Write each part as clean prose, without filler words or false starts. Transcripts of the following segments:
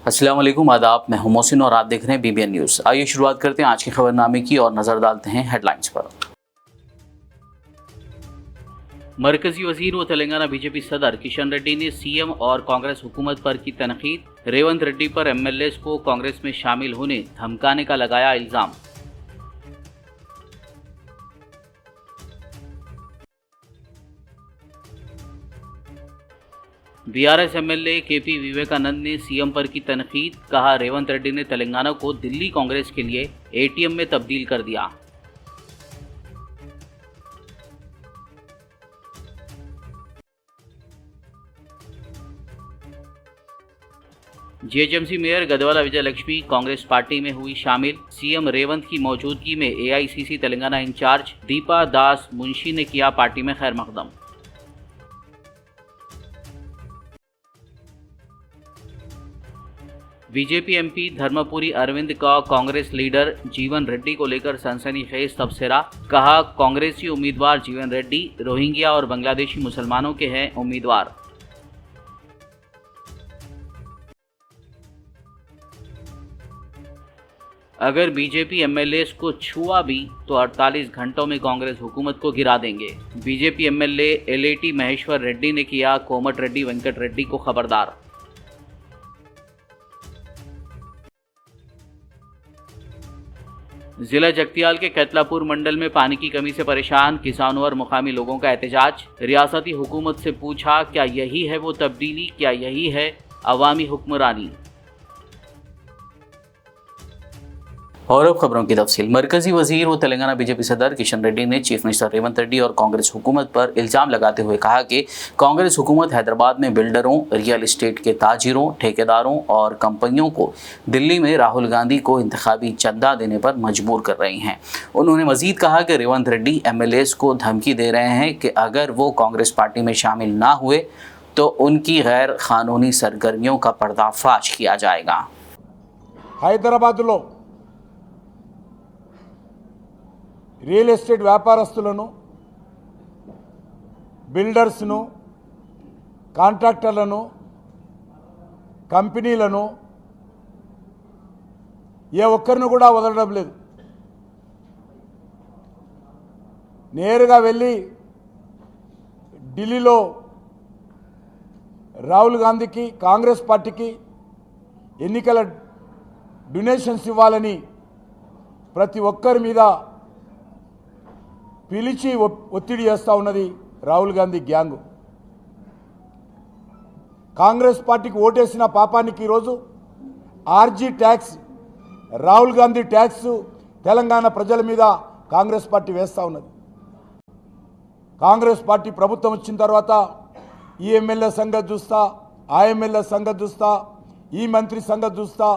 अस्सलाम वालेकुम, आदाब। मैं हूं मोहसिन और आप देख रहे हैं BBN न्यूज़। आइए शुरुआत करते हैं आज के खबरनामे की और नज़र डालते हैं हेडलाइंस पर। मरकजी वजीर व तेलंगाना बीजेपी सदर किशन रेड्डी ने सीएम और कांग्रेस हुकूमत पर की तनकीद। रेवंत रेड्डी पर MLAs को कांग्रेस में शामिल होने धमकाने का लगाया इल्जाम। BRS MLA KP विवेकानंद ने सीएम पर की तनकीद। कहा, रेवंत रेड्डी ने तेलंगाना को दिल्ली कांग्रेस के लिए ATM में तब्दील कर दिया। GHMC मेयर गदवाला विजय लक्ष्मी कांग्रेस पार्टी में हुई शामिल। सीएम रेवंत की मौजूदगी में AICC तेलंगाना इंचार्ज दीपा दास मुंशी ने किया पार्टी में खैर मकदम। बीजेपी MP धर्मपुरी अरविंद का कांग्रेस लीडर जीवन रेड्डी को लेकर सनसनीखेज तबसरा। कहा, कांग्रेसी उम्मीदवार जीवन रेड्डी रोहिंग्या और बांग्लादेशी मुसलमानों के हैं उम्मीदवार। अगर बीजेपी MLAs को छुआ भी तो 48 घंटों में कांग्रेस हुकूमत को गिरा देंगे। BJP MLA LAT Maheshwar Reddy ने किया कोमट रेड्डी वेंकट रेड्डी को खबरदार। जिला जगतियाल के कैतलापुर मंडल में पानी की कमी से परेशान किसानों और मुकामी लोगों का एहतजाज। रियासती हुकूमत से पूछा, क्या यही है वो तब्दीली, क्या यही है अवामी हुक्मरानी। और अब खबरों की तफसील। मरकजी वजीर व तेलंगाना बीजेपी सदर किशन रेड्डी ने चीफ मिनिस्टर रेवंत रेड्डी और कांग्रेस हुकूमत पर इल्ज़ाम लगाते हुए कहा कि कांग्रेस हुकूमत हैदराबाद में बिल्डरों, रियल इस्टेट के ताजिरों, ठेकेदारों और कंपनियों को दिल्ली में राहुल गांधी को इंतखाबी चंदा देने पर मजबूर कर रही हैं। उन्होंने मजीद कहा कि रेवंत रेड्डी MLAs को धमकी दे रहे हैं कि अगर वो कांग्रेस पार्टी में शामिल ना हुए तो उनकी गैर कानूनी सरगर्मियों का पर्दाफाश किया जाएगा। हैदराबाद రియల్ ఎస్టేట్ వ్యాపారస్తులను, బిల్డర్స్ను, కాంట్రాక్టర్లను, కంపెనీలను ఏ ఒక్కరిని కూడా వదలడం లేదు. నేరుగా వెళ్ళి ఢిల్లీలో రాహుల్ గాంధీకి, కాంగ్రెస్ పార్టీకి ఎన్నికల డొనేషన్స్ ఇవ్వాలని ప్రతి ఒక్కరి మీద పిలిచి ఒత్తిడి చేస్తూ ఉన్నది రాహుల్ గాంధీ గ్యాంగ్. కాంగ్రెస్ పార్టీకి ఓటేసిన పాపానికి ఈరోజు RG tax, Rahul Gandhi tax Telangana ప్రజల మీద కాంగ్రెస్ పార్టీ వేస్తూ ఉన్నది. కాంగ్రెస్ పార్టీ ప్రభుత్వం వచ్చిన తర్వాత ఈ MLA సంగతి చూస్తా, ఆ MLA సంగతి చూస్తా, ఈ మంత్రి సంగతి చూస్తా,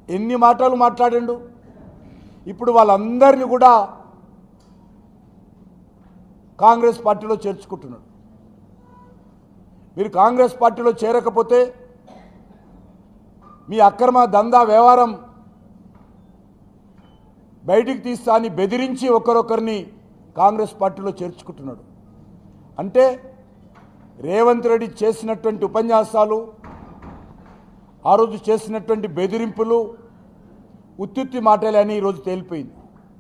ఎన్ని మాటలు మాట్లాడిండు. ఇప్పుడు వాళ్ళందరినీ కూడా కాంగ్రెస్ పార్టీలో చేర్చుకుంటున్నాడు. మీరు కాంగ్రెస్ పార్టీలో చేరకపోతే మీ అక్రమ దందా వ్యవహారం బయటికి తీస్తా అని బెదిరించి ఒకరొకరిని కాంగ్రెస్ పార్టీలో చేర్చుకుంటున్నాడు. అంటే రేవంత్ రెడ్డి చేసినటువంటి ఉపన్యాసాలు, ఆ రోజు చేసినటువంటి బెదిరింపులు ఉత్తుత్తి మాటలే అని ఈరోజు తేలిపోయింది.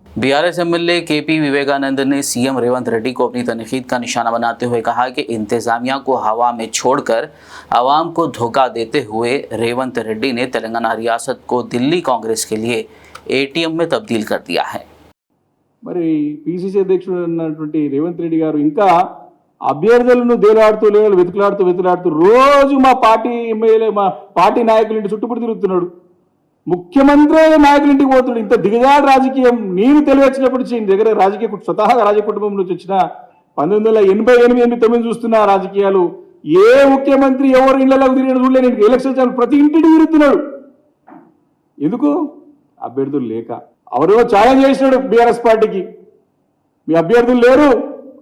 BRS MLA KP विवेकानंद ने CM रेवंत रेड्डी को अपनी तनकीद का निशाना बनाते हुए कहा कि इंतजामिया को हवा में छोड़कर आवाम को धोखा देते हुए रेवंत रेड्डी ने तेलंगाना रियासत को दिल्ली कांग्रेस के लिए ATM में तब्दील कर दिया है। మరి PCC అధ్యక్షుడు అన్నటువంటి రేవంత్ రెడ్డి గారు ఇంకా అభ్యర్థులను దేలాడుతూ వెతులాడుతూ రోజు మా పార్టీ ఎమ్మెల్యే, మా పార్టీ నాయకులు చుట్టుముట్టు తిరుగుతున్నాడు. ముఖ్యమంత్రి నాయకులింటికి పోతున్నాడు. ఇంత దిగజాడు రాజకీయం నేను తెలివచ్చినప్పటి నుంచి దగ్గర రాజకీయ స్వతహాగా రాజకీయ కుటుంబం నుంచి వచ్చిన 1988-89 చూస్తున్న రాజకీయాలు ఏ ముఖ్యమంత్రి ఎవరు ఇళ్లలోకి తిరిగిన చూడలే. నేను ఎలక్షన్ ప్రతి ఇంటికి తిరుగుతున్నాడు. ఎందుకు? అభ్యర్థులు లేక. ఎవరో ఛాలెంజ్ చేసినాడు BRS పార్టీకి, మీ అభ్యర్థులు లేరు,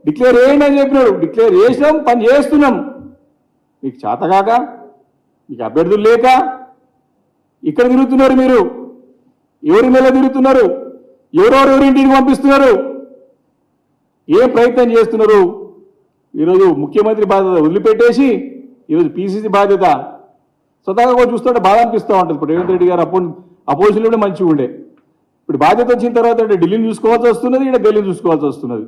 డిక్లేర్ చేయండి అని చెప్పినాడు. డిక్లేర్ చేసినాం, పని చేస్తున్నాం. మీకు చేతగాక, మీకు అభ్యర్థులు లేక ఇక్కడ తిరుగుతున్నారు. మీరు ఎవరి మీద తిరుగుతున్నారు? ఎవరింటికి పంపిస్తున్నారు? ఏ ప్రయత్నం చేస్తున్నారు? ఈరోజు ముఖ్యమంత్రి బాధ్యత వదిలిపెట్టేసి ఈరోజు PCC బాధ్యత స్వతహాగా కూడా చూస్తుంటే బాధ అనిపిస్తూ ఉంటుంది. ఇప్పుడు రేవంత్ రెడ్డి గారు అపోజిషన్లో కూడా మంచిగా ఉండే, ఇప్పుడు బాధ్యత వచ్చిన తర్వాత అంటే ఢిల్లీని చూసుకోవాల్సి వస్తున్నది, ఈడ ఢిల్లీని చూసుకోవాల్సి వస్తున్నది.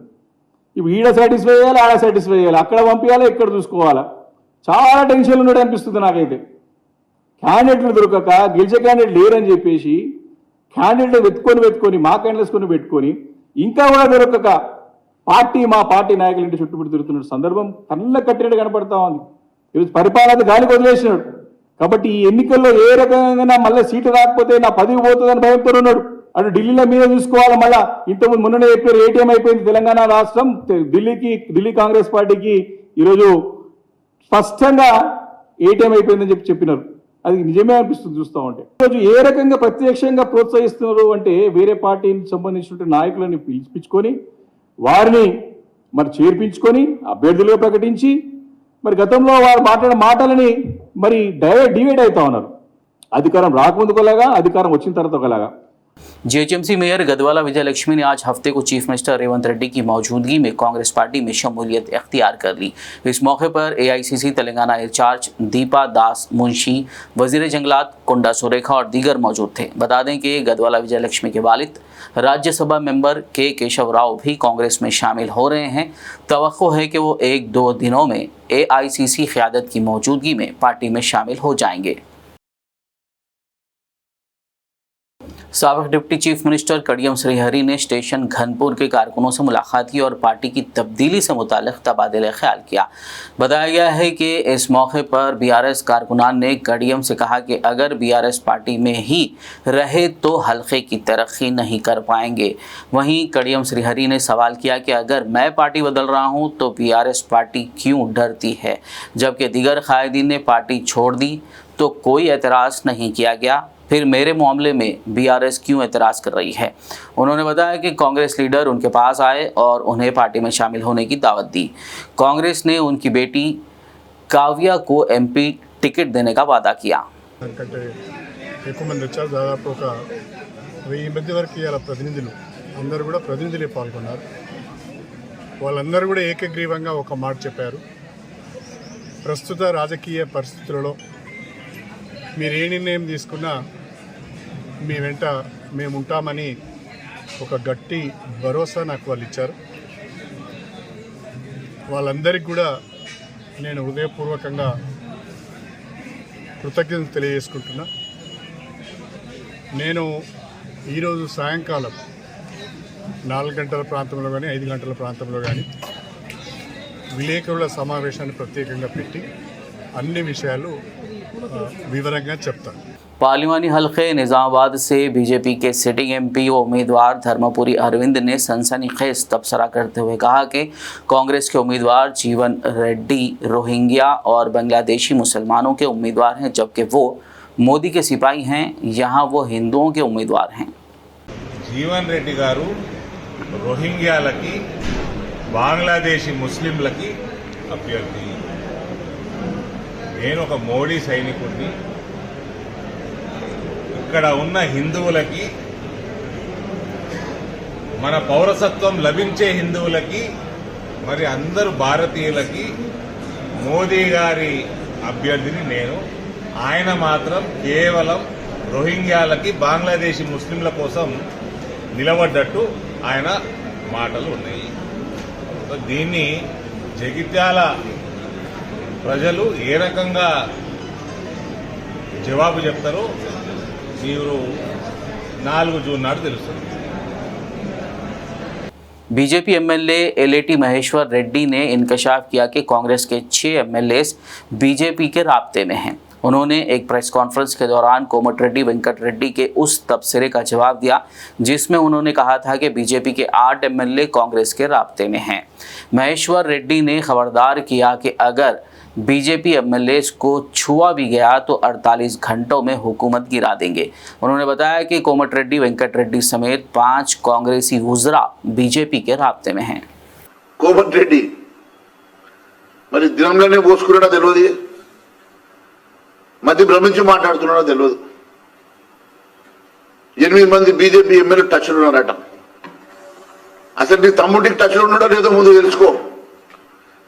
ఇప్పుడు ఈడ సాటిస్ఫై చేయాలి, ఆడ సాటిస్ఫై చేయాలి, అక్కడ పంపించాలి, ఇక్కడ చూసుకోవాలా, చాలా టెన్షన్లు ఉన్నాడు అనిపిస్తుంది నాకైతే. క్యాండిడేట్లు దొరకక గెలిచే క్యాండిడేట్ లేరని చెప్పేసి క్యాండిడేట్ వెతుకొని మా క్యాండిడేట్స్కొని పెట్టుకొని ఇంకా కూడా దొరకక మా పార్టీ నాయకులు ఇంటి చుట్టుముట్టు తిరుగుతున్న సందర్భం కళ్ళ కట్టినట్టు కనపడతా ఉంది. ఈరోజు పరిపాలన గాలికి వదిలేసినాడు. కాబట్టి ఈ ఎన్నికల్లో ఏ రకంగా మళ్ళీ సీటు రాకపోతే నా పదవి పోతుందని భయంతో ఉన్నాడు. అటు ఢిల్లీలో మీద చూసుకోవాలి. మళ్ళా ఇంతకుముందు మొన్ననే చెప్పారు ఏటీఎం అయిపోయింది తెలంగాణ రాష్ట్రం, ఢిల్లీ కాంగ్రెస్ పార్టీకి ఈరోజు స్పష్టంగా ఏటీఎం అయిపోయిందని చెప్పినారు. అది నిజమే అనిపిస్తుంది చూస్తూ ఉంటే. ఈరోజు ఏ రకంగా ప్రత్యక్షంగా ప్రోత్సహిస్తున్నారు అంటే వేరే పార్టీకి సంబంధించిన నాయకులని పిలిపించుకొని వారిని మరి చేర్పించుకొని అభ్యర్థులుగా ప్రకటించి మరి గతంలో వారు మాట్లాడిన మాటలని మరి డివైడ్ అవుతా ఉన్నారు. అధికారం రాకముందుకు ఒకలాగా, అధికారం వచ్చిన తర్వాత ఒకలాగా. जीएचएमसी मेयर गदवाला विजय लक्ष्मी ने आज हफ्ते को चीफ मिनिस्टर रेवंत रेड्डी की मौजूदगी में कांग्रेस पार्टी में शमूलियत इख्तियार कर ली। इस मौके पर एआईसीसी तेलंगाना इंचार्ज दीपा दास मुंशी, वजीर जंगलात कुंडा सुरेखा और दीगर मौजूद थे। बता दें कि गदवाला विजय लक्ष्मी के वालिद राज्यसभा मेंबर के केशव राव भी कांग्रेस में शामिल हो रहे हैं। तवक्को है कि वो 1-2 दिनों में एआईसीसी क़यादत की मौजूदगी में पार्टी में शामिल हो जाएंगे। साबिक deputy chief minister Kadiyam Srihari ने स्टेशन घनपुर के कारकुनों से मुलाकात की और पार्टी की तब्दीली से मुताल्लिक़ तबादला ख्याल किया। बताया गया है कि इस मौके पर बीआरएस कारकुनान ने कड़ियम से कहा कि अगर बीआरएस पार्टी में ही रहे तो हल्के की तरक्की नहीं कर पाएंगे। वहीं कड़ियम श्रीहरि ने सवाल किया कि अगर मैं पार्टी बदल रहा हूं तो बीआरएस पार्टी क्यों डरती है, जबकि दीगर कायदीन ने पार्टी छोड़ दी तो कोई एतराज़ नहीं किया गया, फिर मेरे मामले में बीआरएस क्यों एतराज़ कर रही है। उन्होंने बताया कि कांग्रेस लीडर उनके पास आए और उन्हें पार्टी में शामिल होने की दावत दी। कांग्रेस ने उनकी बेटी काव्या को एमपी टिकट देने का वादा किया। కంటే ఎక్కువ మంది వచ్చారు. దాదాపు ఒక 1000 మంది వరకు ఇవాళ ప్రతినిధులు అందరూ కూడా ప్రతినిధులే పాల్గొన్నారు. వాళ్ళందరూ కూడా ఏకగ్రీవంగా ఒక మాట చెప్పారు. ప్రస్తుత రాజకీయ పరిస్థితులలో మీరు ఏ నిర్ణయం తీసుకున్నా మీ వెంట మేము ఉంటామని ఒక గట్టి భరోసా నాకు వాళ్ళు ఇచ్చారు. వాళ్ళందరికీ కూడా నేను హృదయపూర్వకంగా కృతజ్ఞతలు తెలియజేసుకుంటున్నా. నేను ఈరోజు సాయంకాలం 4 గంటల ప్రాంతంలో కానీ 5 గంటల ప్రాంతంలో కానీ విలేకరుల సమావేశాన్ని ప్రత్యేకంగా పెట్టి అన్ని విషయాలు వివరంగా చెప్తాను. पार्लिमानी हल्के निज़ामाबाद से बीजेपी के सिटिंग एमपी व उम्मीदवार धर्मपुरी अरविंद ने सनसनीखेज तबसरा करते हुए कहा कि कांग्रेस के उम्मीदवार जीवन रेड्डी रोहिंग्या और बांग्लादेशी मुसलमानों के उम्मीदवार हैं, जबकि वो मोदी के सिपाही हैं। यहाँ वो हिंदुओं के उम्मीदवार हैं। जीवन रेड्डी गारू रोहिंग्यालकी बांग्लादेशी मुस्लिंलकी अभ्यर्थी. నేను ఒక మోడీ సైనికుడిని. ఇక్కడ ఉన్న హిందువులకి, మన పౌరసత్వం లభించే హిందువులకి, మరి అందరూ భారతీయులకి మోదీ గారి అభ్యర్థిని నేను. ఆయన మాత్రం కేవలం రోహింగ్యాలకి బంగ్లాదేశీ ముస్లింల కోసం నిలబడ్డట్టు ఆయన మాటలు ఉన్నాయి. దీన్ని జగిత్యాల ప్రజలు ఏ రకంగా జవాబు చెప్తారో మీరు 4 జూన్ నాడు తెలుస్తుంది. बीजेपी एमएलए एलएटी महेश्वर रेड्डी ने इंकशाफ किया कि कांग्रेस के 6 एमएलए बीजेपी के राब्ते में हैं। उन्होंने एक प्रेस कॉन्फ्रेंस के दौरान कोमटिरेड्डी वेंकट रेड्डी के उस तबसरे का जवाब दिया जिसमें उन्होंने कहा था कि बीजेपी के 8 एमएलए कांग्रेस के राब्ते में हैं। महेश्वर रेड्डी ने खबरदार किया कि अगर बीजेपी एमएलए को छुआ भी गया तो 48 घंटों में हुकूमत गिरा देंगे। उन्होंने बताया कि कोमटिरेड्डी वेंकट रेड्डी समेत 5 कांग्रेसी वुज़रा बीजेपी के राब्ते में हैं। कोमटिरेड्डी మరి దినంలోనే పోసుకున్నాడో తెలియదు, మధ్య భ్రమించి మాట్లాడుతున్నాడో తెలియదు. 8 మంది బీజేపీ ఎమ్మెల్యే టచ్లో ఉన్నారట. అసలు నీ తమ్ముడికి టచ్లో ఉన్నాడో లేదో ముందు తెలుసుకో.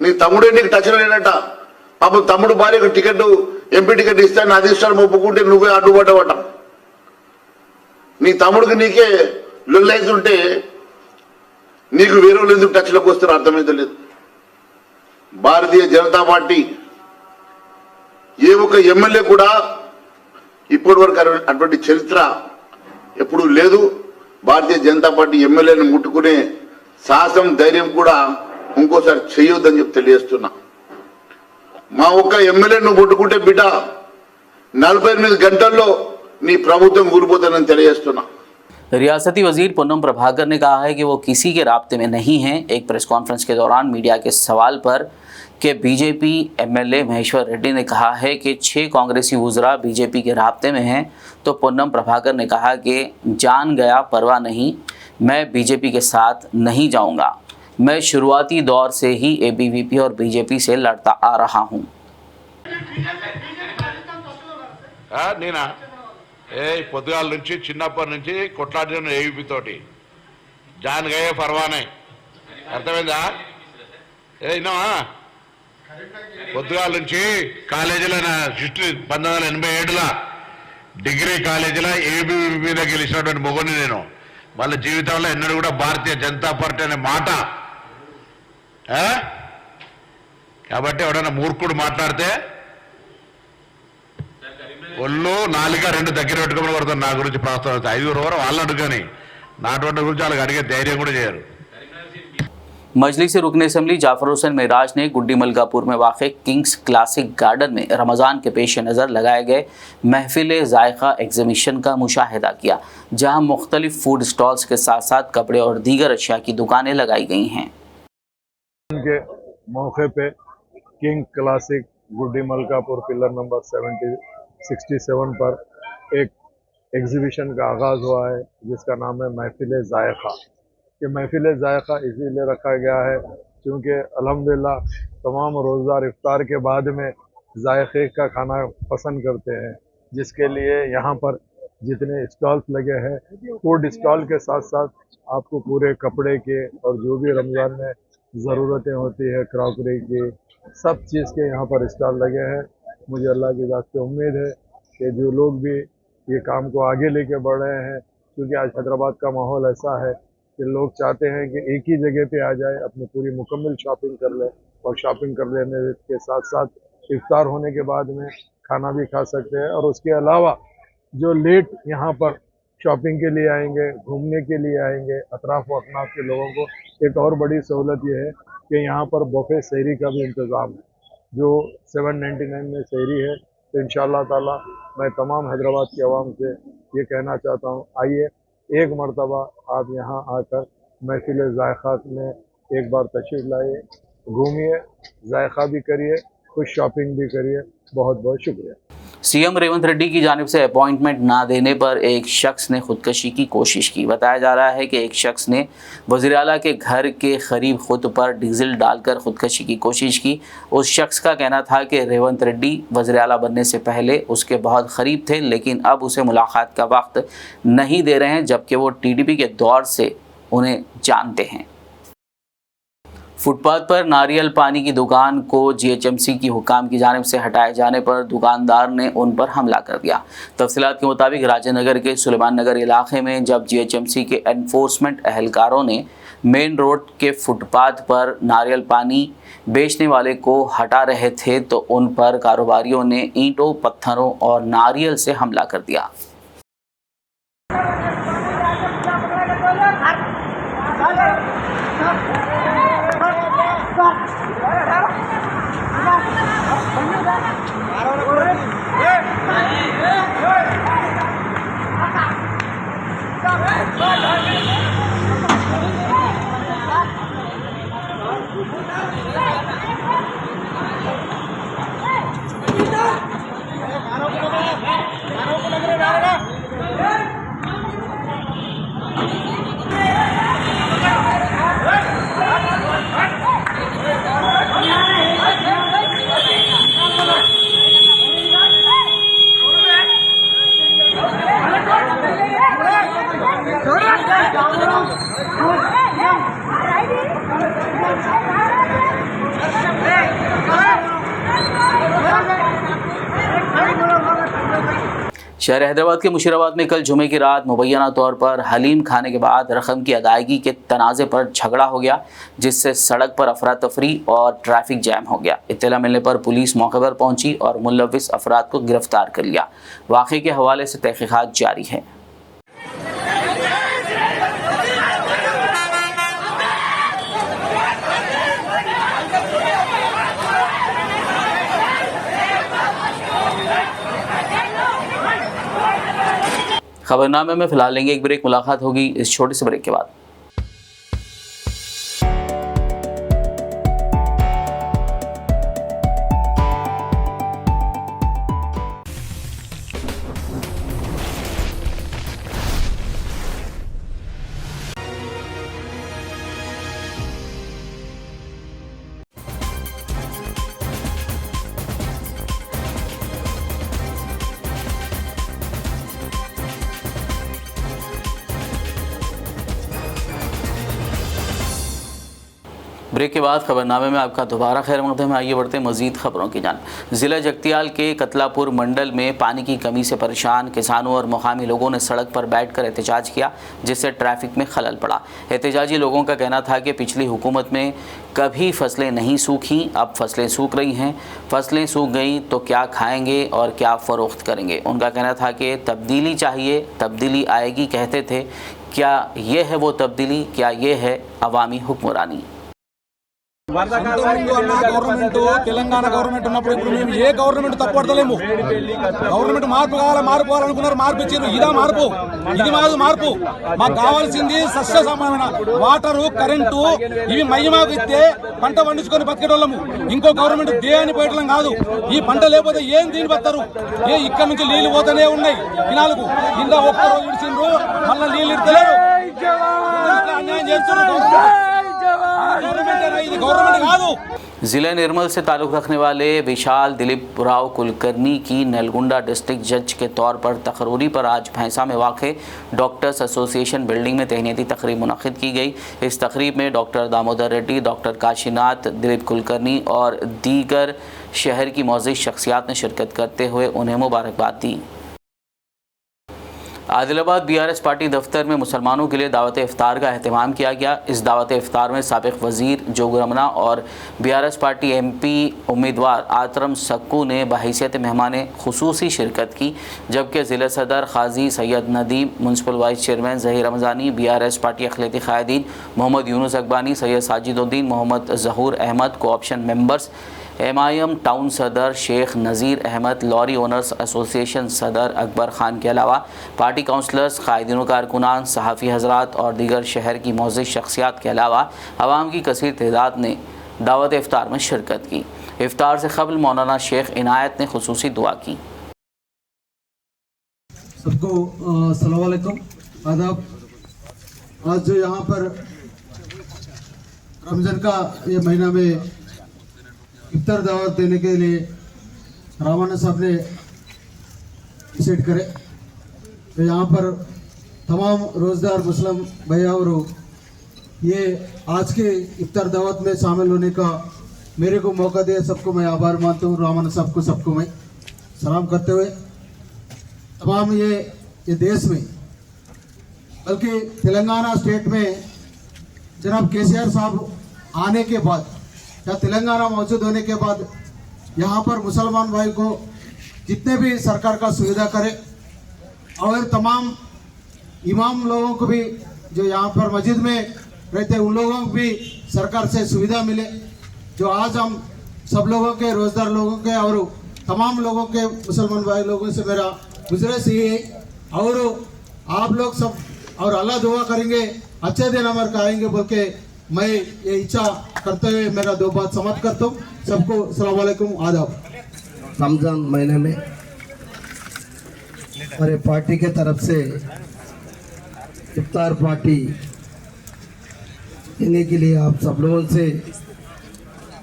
నీ తమ్ముడే నీకు టచ్లో లేనట. పాపం తమ్ముడు భార్యకు టికెట్ ఎంపీ టికెట్ ఇస్తాను అధిష్టానం ఒప్పుకుంటే నువ్వే అడ్డుపడ్డవట. నీ తమ్ముడికి నీకే లొల్లైతుంటే నీకు వేరే వాళ్ళు ఎందుకు టచ్లోకి వస్తారో అర్థమైతే లేదు. భారతీయ జనతా పార్టీ ఏ ఒక్క ఎమ్మెల్యే కూడా ఇప్పటి వరకు అటువంటి చరిత్ర ఎప్పుడూ లేదు. భారతీయ జనతా పార్టీ ఎమ్మెల్యేని ముట్టుకునే సాహసం ధైర్యం కూడా ఇంకోసారి చేయొద్దని చెప్పి తెలియజేస్తున్నా. మా ఒక్క ఎమ్మెల్యేను ముట్టుకుంటే బిడ్డ 48 గంటల్లో నీ ప్రభుత్వం కూలిపోతుందని తెలియజేస్తున్నా. रियासती वजीर पूनम प्रभाकर ने कहा है कि वो किसी के राब्ते में नहीं हैं। एक प्रेस कॉन्फ्रेंस के दौरान मीडिया के सवाल पर कि बीजेपी एमएलए महेश्वर रेड्डी ने कहा है कि 6 कांग्रेसी वुज़रा बीजेपी के राब्ते में हैं, तो पूनम प्रभाकर ने कहा कि जान गया परवाह नहीं, मैं बीजेपी के साथ नहीं जाऊंगा, मैं शुरुआती दौर से ही एबीवीपी और बीजेपी से लड़ता आ रहा हूं। నేనా పొద్దుగాల నుంచి చిన్నప్పటి నుంచి కొట్లాడిన ఏవీపీ తోటి జాన్ గయే పర్వానే అర్థమైందా? ఏనావా పొద్దుగాల నుంచి కాలేజీలో నా హిస్టరీ 1987లో డిగ్రీ కాలేజీలో ఏబీవీపీ మీద గెలిచినటువంటి మొగని నేను. వాళ్ళ జీవితంలో ఎన్నడూ కూడా భారతీయ జనతా పార్టీ అనే మాట. కాబట్టి ఎవడన్నా మూర్ఖుడు మాట్లాడితే ఒళ్ళు నాలుగా 2 దగ్గర పెట్టుకుని కొడతారు. నా గురించి ప్రస్తావిస్తే 5 రోజులు వాళ్ళు అడుగుని నాటువంటి గురించి వాళ్ళకి అడిగే ధైర్యం కూడా చేయరు. मजलिस से रुकन असम्बली जाफर हुसैन मेराज ने गुड्डी मलकापुर में वाक़ किंग्स क्लासिक गार्डन में रमज़ान के पेश नज़र लगाए गए महफिल ज़ायक़ा एग्जीबिशन का मुशाहिदा किया, जहां मुख्तलिफ फूड स्टॉल्स के साथ साथ कपड़े और दीगर अशिया की दुकानें लगाई गई हैं। के मौके पे किंग क्लासिक गुड्डी मलकापुर पिलर नंबर 67 पर एक एग्जीबिशन का आगाज़ हुआ है, जिसका नाम है महफिल ज़ायक़ा। ये महफिल ज़ायक़ा इसीलिए रखा गया है क्योंकि अल्हम्दुलिल्लाह तमाम रोज़ार इफ्तार के बाद में ज़ायक़े का खाना पसंद करते हैं, जिसके लिए यहाँ पर जितने स्टॉल्स लगे हैं, फूड स्टॉल के साथ साथ आपको पूरे कपड़े के और जो भी रमज़ान में ज़रूरतें होती है क्रॉकरी की, सब चीज़ के यहाँ पर स्टॉल लगे हैं। मुझे अल्लाह की ज़ात से उम्मीद है कि जो लोग भी ये काम को आगे लेके बढ़ रहे हैं, क्योंकि आज हैदराबाद का माहौल ऐसा है कि लोग चाहते हैं कि एक ही जगह पे आ जाए, अपनी पूरी मुकम्मल शॉपिंग कर ले, और शॉपिंग कर लेने के साथ साथ इफ्तार होने के बाद में खाना भी खा सकते हैं। और उसके अलावा जो लेट यहाँ पर शॉपिंग के लिए आएंगे, घूमने के लिए आएंगे, अतराफ व अतनाफ के लोगों को एक और बड़ी सहूलत ये है कि यहाँ पर बुफे सहरी का भी इंतज़ाम है, जो 799 में सहरी है। तो इंशाअल्लाह ताला मैं तमाम हैदराबाद की आवाम से ये कहना चाहता हूँ, आइए एक मरतबा आप यहाँ आकर महफिल ज़ायक़ा में एक बार तशरीफ़ लाइए, घूमिए, ज़ायक़ा भी करिए, कुछ शॉपिंग भी करिए। बहुत बहुत शुक्रिया। सीएम रेवंत रेड्डी की जानिब से अपॉइंटमेंट ना देने पर एक शख्स ने खुदकशी की कोशिश की। बताया जा रहा है कि एक शख्स ने वज़ीर आला के घर के करीब खुद पर डीजल डालकर खुदकशी की कोशिश की। उस शख्स का कहना था कि रेवंत रेड्डी वज़ीर आला बनने से पहले उसके बहुत करीब थे, लेकिन अब उसे मुलाकात का वक्त नहीं दे रहे हैं, जबकि वो टीडीपी के दौर से उन्हें जानते हैं। फुटपाथ पर नारियल पानी की दुकान को जीएचएमसी की हुकाम की जानिब से हटाए जाने पर दुकानदार ने उन पर हमला कर दिया। तफसीलात के मुताबिक राजेनगर के सुलेमान नगर इलाके में जब जीएचएमसी के एनफोर्समेंट एहलकारों ने मेन रोड के फुटपाथ पर नारियल पानी बेचने वाले को हटा रहे थे, तो उन पर कारोबारियों ने ईंटों, पत्थरों और नारियल से हमला कर दिया। लग रहा है शहर हैदराबाद के मुशीराबाद में कल जुमे की रात मुबैना तौर पर हलीम खाने के बाद रकम की अदायगी के तनाज़े पर झगड़ा हो गया, जिससे सड़क पर अफरा तफरी और ट्रैफिक जैम हो गया। इत्तला मिलने पर पुलिस मौके पर पहुंची और मुलव्विस अफराद को गिरफ्तार कर लिया। वाक़े के हवाले से तहक़ीक़ात जारी है। खबरनामे में फिलहाल लेंगे एक ब्रेक। मुलाकात होगी इस छोटे से ब्रेक के बाद। ब्रेक के बाद खबरनामे में आपका दोबारा खैर मकदम है। आइए बढ़ते हैं मजीद खबरों की जानिब। ज़िला जगतियाल के कतलापुर मंडल में पानी की कमी से परेशान किसानों और मुकामी लोगों ने सड़क पर बैठकर एहतजाज किया, जिससे ट्रैफिक में खलल पड़ा। एहतजाजी लोगों का कहना था कि पिछली हुकूमत में कभी फसलें नहीं सूखीं, अब फसलें सूख रही हैं। फसलें सूख गई तो क्या खाएंगे और क्या फ़रोख्त करेंगे। उनका कहना था कि तब्दीली चाहिए, तब्दीली आएगी कहते थे। क्या ये है वो तब्दीली? क्या ये है अवामी हुक्मरानी? గవర్నమెంట్ తెలంగాణ గవర్నమెంట్ ఉన్నప్పుడు ఇప్పుడు మేము ఏ గవర్నమెంట్ తప్పుపడతలేము. గవర్నమెంట్ మార్పు కావాలి, మారిపోవాలనుకున్నారు, మార్పు ఇచ్చారు. ఇదా మార్పు? ఇది మాది మార్పు. మాకు కావాల్సింది సస్య సమానమైన వాటరు, కరెంటు, ఇవి మయ్యమాకు ఇస్తే పంట పండించుకొని బతికేటోళ్ళము. ఇంకో గవర్నమెంట్ దేని పోయటం కాదు. ఈ పంట లేకపోతే ఏం దీని బతారు? ఇక్కడ నుంచి నీళ్లు పోతూనే ఉన్నాయి కినాలకు. కింద ఒక్కరోజు ఇడిచిండ్రు, మళ్ళీ నీళ్లు ఇడతలేరు. అన్యాయం చేస్తున్నారు. जिला निर्मल से ताल्लुक़ रखने वाले विशाल दिलीप राव कुलकर्णी की नलगुंडा डिस्ट्रिक्ट जज के तौर पर तकरूरी पर आज भैंसा में वाक़े डॉक्टर्स एसोसिएशन बिल्डिंग में तहनीती तकरीब मुनक़िद की गई। इस तकरीब में डॉक्टर दामोदर रेड्डी, डॉक्टर काशीनाथ, दिलीप कुलकर्णी और दीगर शहर की मौजूद शख्सियात ने शिरकत करते हुए उन्हें मुबारकबाद दी। आदिलाबाद बीआरएस पार्टी दफ्तर में मुसलमानों के लिए दावत इफ्तार का अहतमाम किया गया। इस दावत इफ्तार में साबिक़ वज़ीर जोग रमना और बीआरएस पार्टी एमपी उम्मीदवार आतरम सक्कू ने बहैसियत मेहमान खुसूसी शिरकत की, जबकि ज़िला सदर क़ाज़ी Syed Nadeem, municipal vice chairman Zaheer Ramzani, BRS party अक़लियती क़ायदीन Mohammed Yunus Akbani, Syed Sajiduddin, Mohammed Zahoor Ahmed, co-option members, MIM town सदर Sheikh Nazeer Ahmed, lorry owners association सदर अकबर ख़ान के अलावा पार्टी काउंसलर्स, क़ायदीन कारकुनान, सहाफ़ी हज़रात और दीगर शहर की मौजूद शख्सियात के अलावा आवाम की कसीर तादाद ने दावत इफ्तार में शिरकत की। इफ्तार से कबल मौलाना शेख इनायत ने खुसूसी दुआ की। सबको अस्सलाम वालेकुम, आदाब। आज जो यहाँ पर रमज़ान का ये महीना में इफ्तार दावत देने के लिए रामाना साहब ने डिसाइड करे, तो यहाँ पर तमाम रोज़दार मुस्लिम भैया और ये आज के इफ्तार दावत में शामिल होने का मेरे को मौका दिया, सबको मैं आभार मानता हूँ। रामाना साहब को सबको मैं सलाम करते हुए तमाम ये देश में, बल्कि तेलंगाना स्टेट में जनाब केसीआर साहब आने के बाद या तेलंगाना मौजूद होने के बाद यहाँ पर मुसलमान भाई को जितने भी सरकार का सुविधा करे और तमाम इमाम लोगों को भी जो यहाँ पर मस्जिद में रहते उन लोगों को भी सरकार से सुविधा मिले। जो आज हम सब लोगों के, रोजगार लोगों के और तमाम लोगों के, मुसलमान भाई लोगों से मेरा गुज़ारिश ये है, और आप लोग सब और अल्लाह दुआ करेंगे अच्छे दिन हमारे का आएंगे बोल के मैं ये इच्छा करते हुए मेरा दो बात समाप्त करता हूँ। सबको अस्सलाम वालेकुम, आदाब। रमज़ान महीने में हमारे पार्टी के तरफ से इफ्तार पार्टी देने के लिए आप सब लोगों से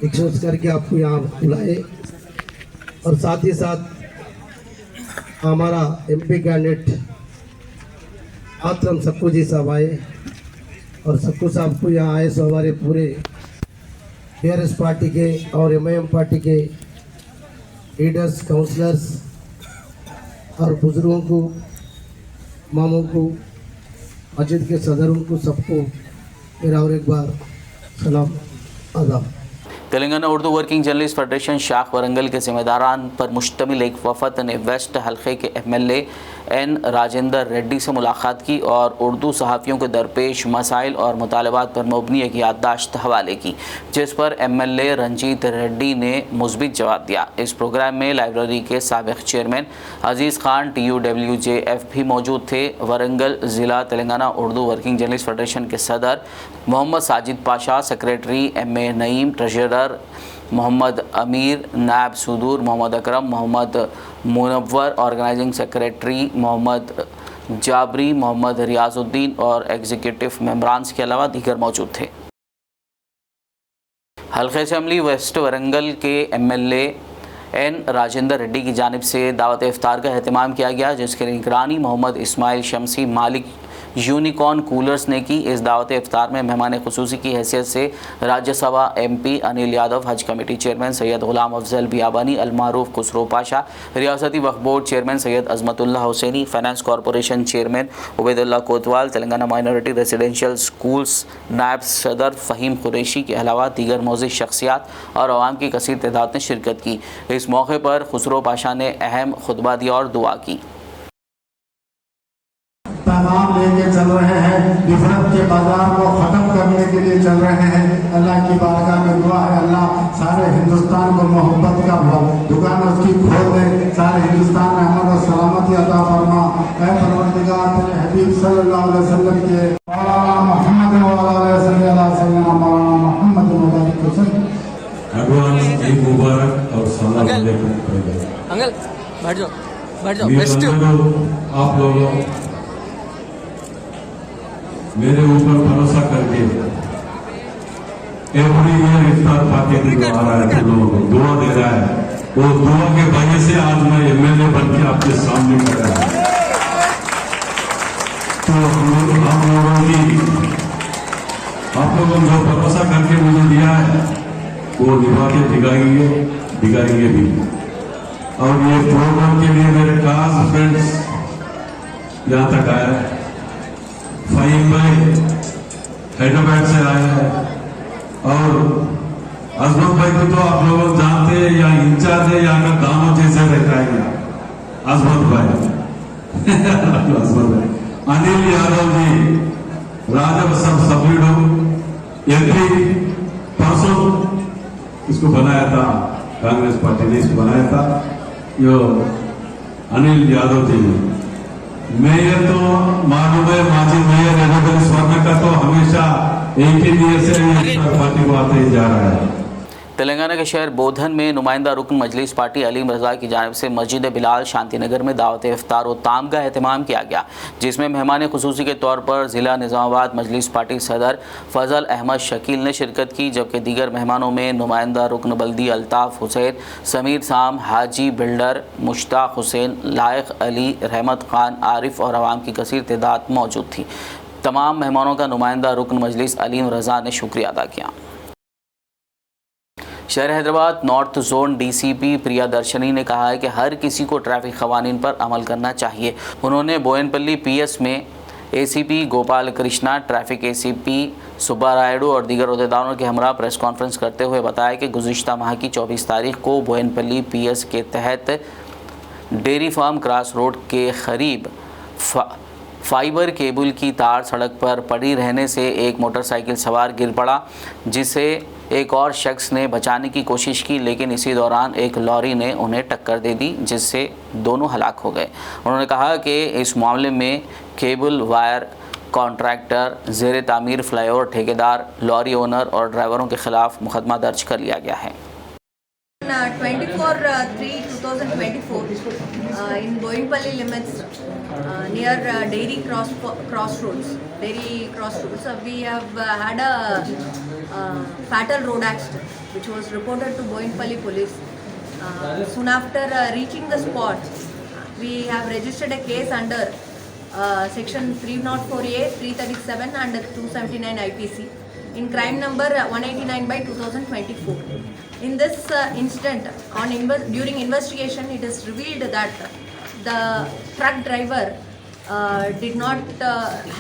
रिक्वेस्ट करके आपको यहाँ बुलाए, और साथ ही साथ हमारा एमपी कैंडिडेट आतरम सक्कू जी साहब आए, और सक्कू साहब को यहाँ आए सो हमारे पूरे बीआरएस पार्टी के और एमआईएम पार्टी के लीडर्स, काउंसलर्स और बुजुर्गों को, मामों को, मस्जिद के सदरों को, सबको मेरा और एक बार सलाम आदाब। Telangana Urdu working journalist federation शाख वरंगल के जिम्मेदारान पर मुश्तमिल एक वफद ने वेस्ट हल्के के एमएलए एन राजेंद्र रेड्डी से मुलाकात की और उर्दू सहाफ़ियों के दरपेश मसाइल और मुतालबात पर मबनी एक याददाश्त हवाले की, जिस पर एमएलए रंजीत रेड्डी ने मुस्बित जवाब दिया। इस प्रोग्राम में लाइब्रेरी के साबिक़ चेयरमैन अजीज़ खान TUWJF भी मौजूद थे। वरंगल ज़िला Telangana Urdu working journalist federation के सदर Mohammed Sajid Pasha, secretary MA Naeem, treasurer Mohammed Ameer, नायब सुदूर मोहम्मद अकरम, मोहम्मद मुनव्वर, ऑर्गेनाइजिंग सेक्रेटरी मोहम्मद जाबरी, मोहम्मद रियाजुद्दीन और एग्जीक्यूटिव मेंबरान्स के अलावा दीगर मौजूद थे। हल्के असेंबली वेस्ट वरंगल के MLA एन राजेंद्र रेड्डी की जानिब से दावत इफ्तार का एहतमाम किया गया, जिसकी निगरानी मोहम्मद इस्माइल शमसी मालिक यूनिकॉर्न कूलर्स ने की। इस दावत इफ्तार में मेहमान खुसूसी की हैसियत से Rajya Sabha MP Anil Yadav, Haj committee chairman Syed Ghulam Afzal Biyabani, अलमारूफ खुसरो पाशा, रियासती Waqf board chairman Syed Azmatullah Hussaini, finance corporation chairman Ubaidullah Kotwal, Telangana minority residential schools नायब सदर फ़हीम कुरैशी के अलावा दीगर मौजूद शख्सियात और अवाम की कसीर तादाद ने शिरकत की। इस मौके पर खुसरो पाशा ने अहम खुतबा दिया और दुआ की। पैगाम लेके चल रहे हैं, नफरत के बाजार को ख़त्म करने के लिए चल रहे हैं। अल्लाह की बारगाह में दुआ है, अल्लाह सारे हिंदुस्तान को मोहब्बत का दुकान उसकी खोल दे, सारे हिंदुस्तान में अमन और सलामती अता फरमा। ऐ परवरदिगार तेरे हबीब सल्लल्लाहु अलैहि वसल्लम के मोहम्मद एडवांस ईद मुबारक और सलाम अलैकुम। अंकल बैठ जाओ बेस्ट आप लोगों मेरे ऊपर भरोसा करके एवरी ईयर इफ्तार पार्टी को आ रहा है, तुम लोगों को दुआ दे रहा है। वो दुआ के वजह से आज मैं MLA बन के आपके सामने खड़ा हूं। तो आप लोगों ने जो भरोसा करके मुझे दिया है वो निभा के दिखाएंगे भी। और ये प्रोग्राम के लिए मेरे खास फ्रेंड्स यहाँ तक आए हैं। फहीम भाई हैदराबाद से आए हैं और अजमत भाई को तो आप लोग जानते हैं, या इंचार्ज है, यहाँ का दानव जैसे रहता है अजमत भाई अजमत भाई, अनिल यादव जी, राज्यसभा सभी MP परसों इसको बनाया था, कांग्रेस पार्टी ने इसको बनाया था, यो अनिल यादव जी। मेयर तो मालूम है, माजी मेयर एनाबेल स्वर्ण का तो हमेशा 18 ईयर से पार्टी को आते ही जा रहा है। तेलंगाना के शहर बोधन में नुमाइंदा रुकन मजलिस पार्टी अलीम रजा की जानिब से मस्जिद बिलाल शांतिनगर में दावत इफ्तार व ताम का एहतमाम किया गया, जिसमें मेहमान खुसूसी के तौर पर ज़िला निज़ामाबाद मजलिस पार्टी सदर फजल अहमद शकील ने शिरकत की, जबकि दीगर मेहमानों में नुमाइंदा रुकन बल्दी अल्ताफ़ हुसैन, समीर साम, हाजी बिल्डर मुश्ताक हुसैन, लायक अली, रहमत खान, आरिफ और आवाम की कसीर तादाद मौजूद थी। तमाम मेहमानों का नुमाइंदा रुकन मजलिस अलीम रजा ने शुक्रिया अदा किया। शहर हैदराबाद नॉर्थ जोन DCP प्रिया दर्शनी ने कहा है कि हर किसी को ट्रैफिक क़वानीन पर अमल करना चाहिए। उन्होंने बोयनपल्ली PS में ACP Gopal Krishna, traffic ACP Subba Rayudu और दीगर अहदेदारों के हमरा प्रेस कॉन्फ्रेंस करते हुए बताया कि गुज़िश्ता माह की 24 तारीख को बोयनपल्ली PS के तहत डेयरी फार्म क्रॉस रोड के करीब फाइबर केबल की तार सड़क पर पड़ी रहने से एक मोटरसाइकिल सवार गिर पड़ा, जिसे एक और शख्स ने बचाने की कोशिश की, लेकिन इसी दौरान एक लॉरी ने उन्हें टक्कर दे दी, जिससे दोनों हलाक हो गए। उन्होंने कहा कि इस मामले में केबल वायर कॉन्ट्रैक्टर, ज़ेर तामीर फ्लाईओवर ठेकेदार, लॉरी ओनर और ड्राइवरों के खिलाफ मुकदमा दर्ज कर लिया गया है। 24/3/2024 in Boinpalli limits near Dairy Crossroads, we have had a fatal road accident which was reported to Boinpalli police. Soon after reaching the spot, we have registered a case under section 304A, 337 and 279 IPC in crime number 189/2024. In this incident, during investigation, it is revealed that the truck driver did not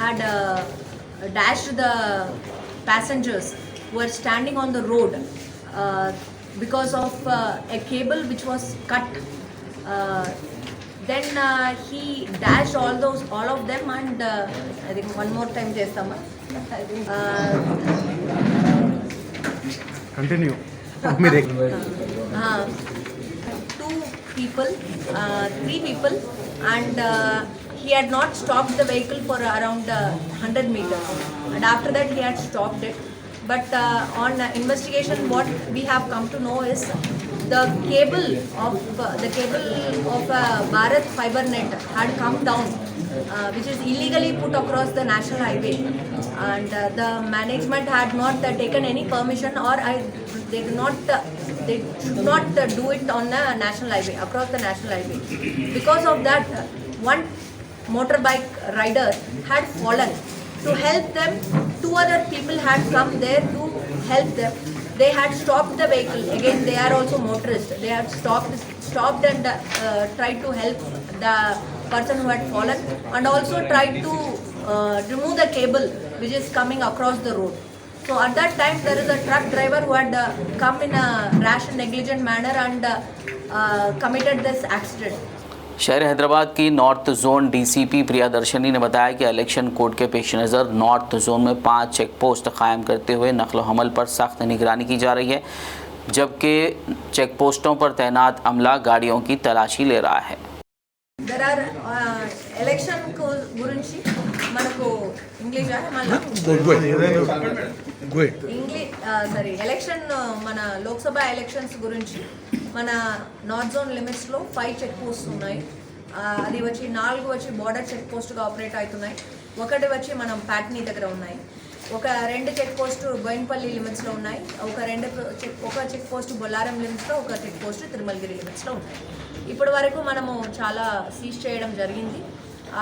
had dashed the passengers who were standing on the road because of a cable which was cut. Then he dashed all of them, and I think one more time chestama. Continue Three people, and he had not stopped the vehicle for around 100 meters, and after that he had stopped it. But on investigation, what we have come to know is the cable of Bharat Fiber Net had come down, which is illegally put across the national highway, and the management had not taken any permission, or they should not do it on the national highway, across the national highway. Because of that, one motorbike rider had fallen. To help them, two other people had come there to help them. They had stopped the vehicle. Again, they are also motorists. They had stopped and tried to help the person who had fallen, and also tried to remove the cable which is coming across the road. So at that time, there is a truck driver who had come in a rash and negligent manner and committed this accident. शहर हैदराबाद की north zone DCP Priyadarshini ने बताया कि election code के पेश नज़र north zone में 5 check post कायम करते हुए नकल हमल पर सख्त निगरानी की जा रही है, जबकि चेक पोस्टों पर तैनात अमला गाड़ियों की तलाशी ले रहा है। There are election గురించి మనకు ఇంగ్లీష్ ఎలక్షన్ మన లోక్సభ ఎలక్షన్స్ గురించి మన నార్త్ జోన్ లిమిట్స్లో 5 చెక్ పోస్ట్ ఉన్నాయి. అది వచ్చి 4 వచ్చి బార్డర్ చెక్ పోస్ట్గా ఆపరేట్ అవుతున్నాయి. ఒకటి వచ్చి మనం ప్యాట్నీ దగ్గర ఉన్నాయి. ఒక 2 చెక్ పోస్ట్ బోయిన్పల్లి లిమిట్స్లో ఉన్నాయి. ఒక చెక్ పోస్ట్ బొల్లారం లిమిట్స్లో, ఒక చెక్ పోస్ట్ తిరుమలగిరి లిమిట్స్లో ఉన్నాయి. ఇప్పటి వరకు మనము చాలా సీజ్ చేయడం జరిగింది.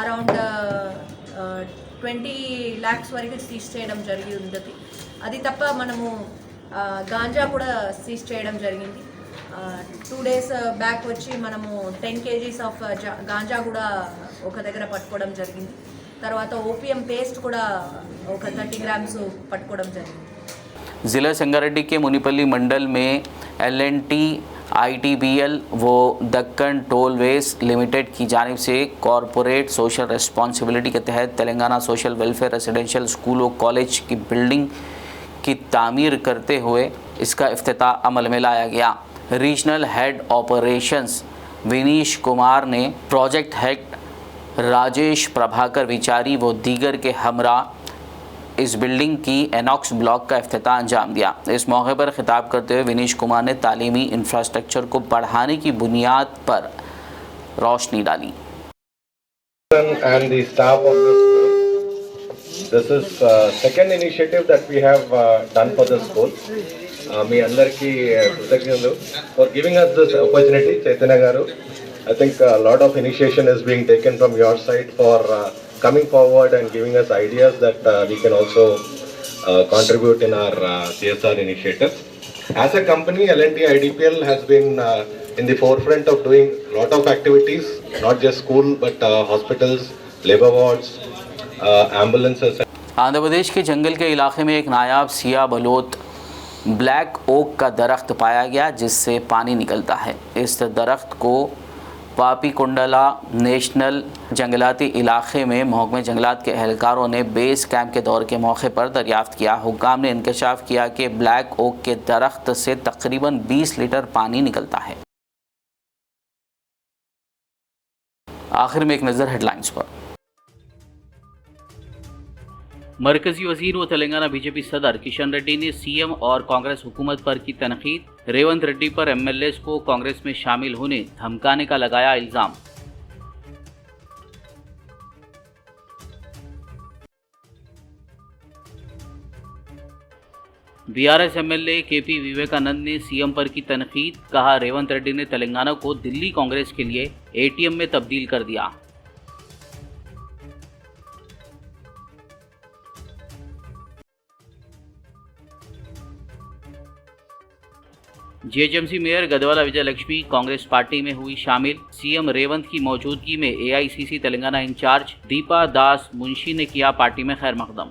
అరౌండ్ 20 lakhs వరకు సీజ్ చేయడం జరిగింది. అది తప్ప మనము గాంజా కూడా సీజ్ చేయడం జరిగింది. 2 days బ్యాక్ వచ్చి మనము 10 kgs ఆఫ్ గాంజా కూడా ఒక దగ్గర పట్టుకోవడం జరిగింది. తర్వాత ఓపీఎం పేస్ట్ కూడా ఒక 30 grams పట్టుకోవడం జరిగింది. ज़िला संगारेड्डी के मुनीपल्ली मंडल में LNT ITBL व दक्कन टोलवेज लिमिटेड की जानिब से कॉरपोरेट सोशल रिस्पॉन्सिबिलिटी के तहत Telangana social welfare residential school व कॉलेज की बिल्डिंग की तामीर करते हुए इसका इफ्तिताह अमल में लाया गया। Regional head operations Vinish Kumar ने प्रोजेक्ट हेड राजेश प्रभाकर विचारी व दीगर के हमरा इस बिल्डिंग की एनॉक्स ब्लॉक का इफ्तिताह अंजाम दिया। इस मौके पर खिताब करते हुए विनीश कुमार ने तालीमी इंफ्रास्ट्रक्चर को बढ़ाने की बुनियाद पर रोशनी डाली। And the staff of the school, this is second initiative that we have done for the school. మీ అందరికీ కృతజ్ఞతలు for giving us this opportunity. Chaitanya garu, I think a lot of initiation is being taken from your side for coming forward and giving us ideas that we can also contribute in our CSR initiatives. As a company, L&T IDPL has been in the forefront of doing a lot of activities, not just school but hospitals, labor wards, ambulances. Andhra Pradesh के जंगल के इलाके में एक नायाब Siya बलोत black okay का दरख्त पाया गया, जिससे पानी निकलता है। इस दरख्त को पापीकुंडला नेशनल जंगलाती इलाके में महकमे जंगलात के एहलकारों ने बेस कैंप के दौरे के मौके पर दरियाफ्त किया। हुक्काम ने इंकशाफ किया कि ब्लैक ओक के दरख्त से तकरीबन 20 लीटर पानी निकलता है। आखिर में एक नज़र हेडलाइंस पर। मरकजी वजीर व तेलंगाना बीजेपी सदर किशन रेड्डी ने सीएम और कांग्रेस हुकूमत पर की तनकीद। रेवंत रेड्डी पर एमएलएस को कांग्रेस में शामिल होने धमकाने का लगाया इल्जाम। बीआरएस एमएलए केपी विवेकानंद ने सीएम पर की तनकीद। कहा, रेवंत रेड्डी ने तेलंगाना को दिल्ली कांग्रेस के लिए एटीएम में तब्दील कर दिया। जीएचएमसी मेयर गदवाला विजय लक्ष्मी कांग्रेस पार्टी में हुई शामिल। सीएम रेवंत की मौजूदगी में एआईसीसी तेलंगाना इंचार्ज दीपा दास मुंशी ने किया पार्टी में खैर मकदम।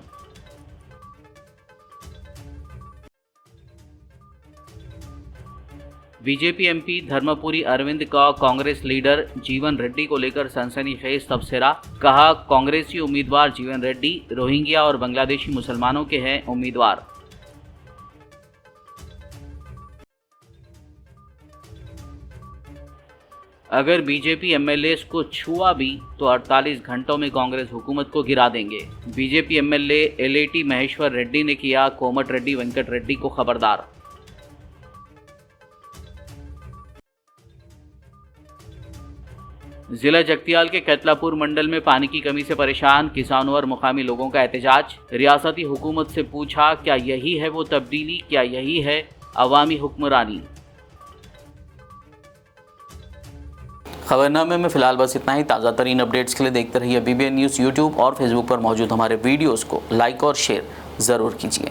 बीजेपी एमपी धर्मपुरी अरविंद का कांग्रेस लीडर जीवन रेड्डी को लेकर सनसनीखेज तबसरा। कहा, कांग्रेसी उम्मीदवार जीवन रेड्डी रोहिंग्या और बांग्लादेशी मुसलमानों के हैं उम्मीदवार। अगर बीजेपी एमएलए को छुआ भी तो 48 घंटों में कांग्रेस हुकूमत को गिरा देंगे। बीजेपी एमएलए एलएटी महेश्वर रेड्डी ने किया कोमट रेड्डी वेंकट रेड्डी को खबरदार। जिला जगतियाल के कैतलापुर मंडल में पानी की कमी से परेशान किसानों और मुकामी लोगों का एहतजाज। रियासती हुकूमत से पूछा, क्या यही है वो तब्दीली, क्या यही है अवामी हुक्मरानी। खबरनामे में फिलहाल बस इतना ही। ताज़ा तरीन अपडेट्स के लिए देखते रहिए BBN न्यूज़। यूट्यूब और फेसबुक पर मौजूद हमारे वीडियोज़ को लाइक और शेयर ज़रूर कीजिए।